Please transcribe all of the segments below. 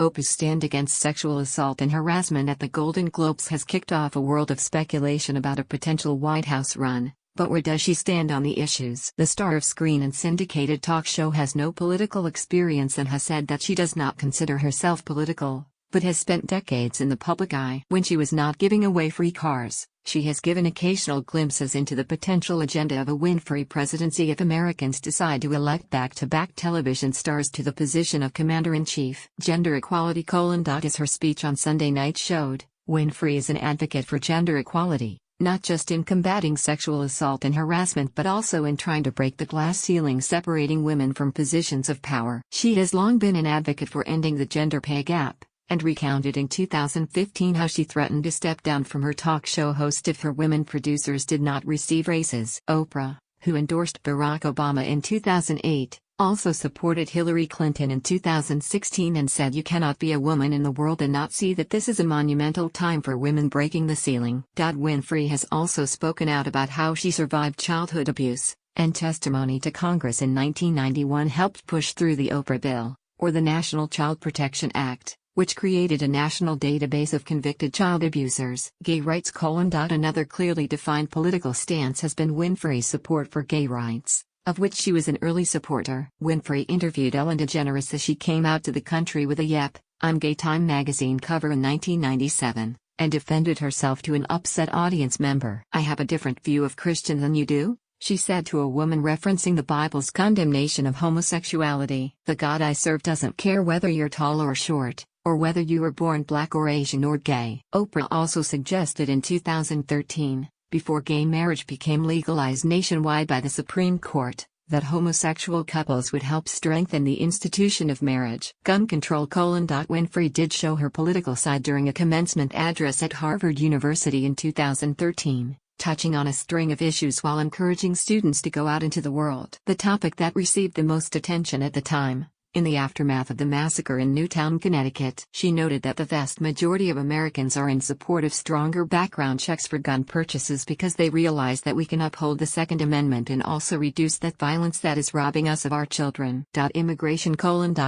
Oprah's stand against sexual assault and harassment at the Golden Globes has kicked off a world of speculation about a potential White House run. But where does she stand on the issues? The star of Screen and syndicated talk show has no political experience and has said that she does not consider herself political, but has spent decades in the public eye. When she was not giving away free cars, she has given occasional glimpses into the potential agenda of a Winfrey presidency if Americans decide to elect back-to-back television stars to the position of commander-in-chief. Gender equality: as her speech on Sunday night showed, Winfrey is an advocate for gender equality, not just in combating sexual assault and harassment but also in trying to break the glass ceiling separating women from positions of power. She has long been an advocate for ending the gender pay gap, and recounted in 2015 how she threatened to step down from her talk show host if her women producers did not receive raises. Oprah, who endorsed Barack Obama in 2008, also supported Hillary Clinton in 2016 and said you cannot be a woman in the world and not see that this is a monumental time for women breaking the ceiling. Winfrey has also spoken out about how she survived childhood abuse, and testimony to Congress in 1991 helped push through the Oprah Bill, or the National Child Protection Act, which created a national database of convicted child abusers. Gay rights: another clearly defined political stance has been Winfrey's support for gay rights, of which she was an early supporter. Winfrey interviewed Ellen DeGeneres as she came out to the country with a "Yep, I'm Gay" Time magazine cover in 1997, and defended herself to an upset audience member. "I have a different view of Christian than you do," she said to a woman referencing the Bible's condemnation of homosexuality. "The God I serve doesn't care whether you're tall or short, or whether you were born black or Asian or gay." Oprah also suggested in 2013, before gay marriage became legalized nationwide by the Supreme Court, that homosexual couples would help strengthen the institution of marriage. Gun control: Winfrey did show her political side during a commencement address at Harvard University in 2013, touching on a string of issues while encouraging students to go out into the world. The topic that received the most attention at the time, in the aftermath of the massacre in Newtown, Connecticut. She noted that the vast majority of Americans are in support of stronger background checks for gun purchases because they realize that we can uphold the Second Amendment and also reduce that violence that is robbing us of our children. Immigration: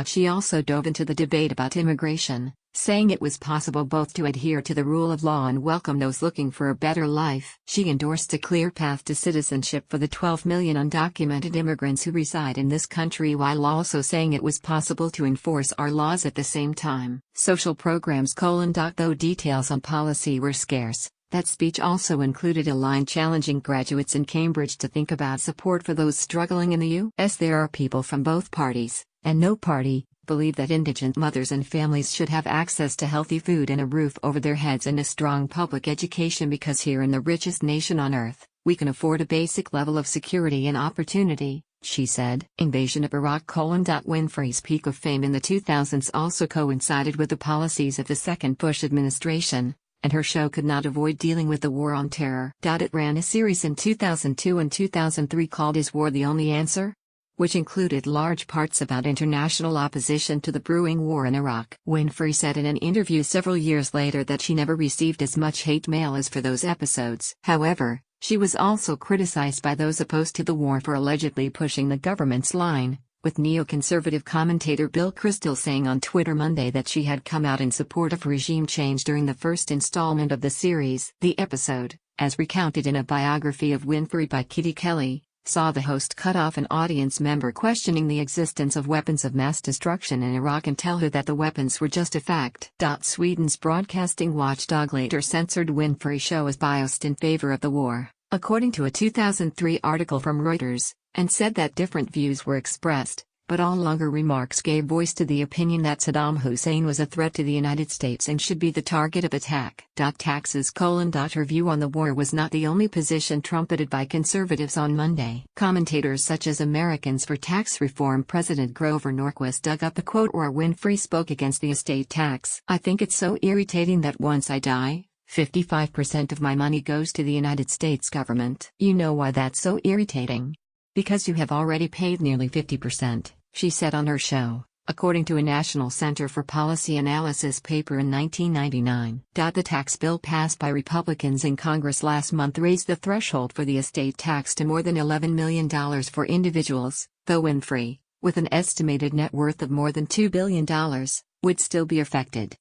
She also dove into the debate about immigration, saying it was possible both to adhere to the rule of law and welcome those looking for a better life. She endorsed a clear path to citizenship for the 12 million undocumented immigrants who reside in this country while also saying it was possible to enforce our laws at the same time. Social programs: Though details on policy were scarce, that speech also included a line challenging graduates in Cambridge to think about support for those struggling in the U.S. There are people from both parties, and no party, believe that indigent mothers and families should have access to healthy food and a roof over their heads and a strong public education because here in the richest nation on earth, we can afford a basic level of security and opportunity, she said. Invasion of Iraq: Winfrey's peak of fame in the 2000s also coincided with the policies of the second Bush administration, and her show could not avoid dealing with the war on terror. It ran a series in 2002 and 2003 called Is War the Only Answer?, which included large parts about international opposition to the brewing war in Iraq. Winfrey said in an interview several years later that she never received as much hate mail as for those episodes. However, she was also criticized by those opposed to the war for allegedly pushing the government's line, with neoconservative commentator Bill Kristol saying on Twitter Monday that she had come out in support of regime change during the first installment of the series. The episode, as recounted in a biography of Winfrey by Kitty Kelly, saw the host cut off an audience member questioning the existence of weapons of mass destruction in Iraq and tell her that the weapons were just a fact. Sweden's broadcasting watchdog later censored Winfrey's show as biased in favor of the war, according to a 2003 article from Reuters, and said that different views were expressed, but all longer remarks gave voice to the opinion that Saddam Hussein was a threat to the United States and should be the target of attack. Taxes: Her view on the war was not the only position trumpeted by conservatives on Monday. Commentators such as Americans for Tax Reform President Grover Norquist dug up the quote where Winfrey spoke against the estate tax. "I think it's so irritating that once I die, 55% of my money goes to the United States government." "You know why that's so irritating? Because you have already paid nearly 50%, she said on her show, according to a National Center for Policy Analysis paper in 1999. The tax bill passed by Republicans in Congress last month raised the threshold for the estate tax to more than $11 million for individuals, though Winfrey, with an estimated net worth of more than $2 billion, would still be affected.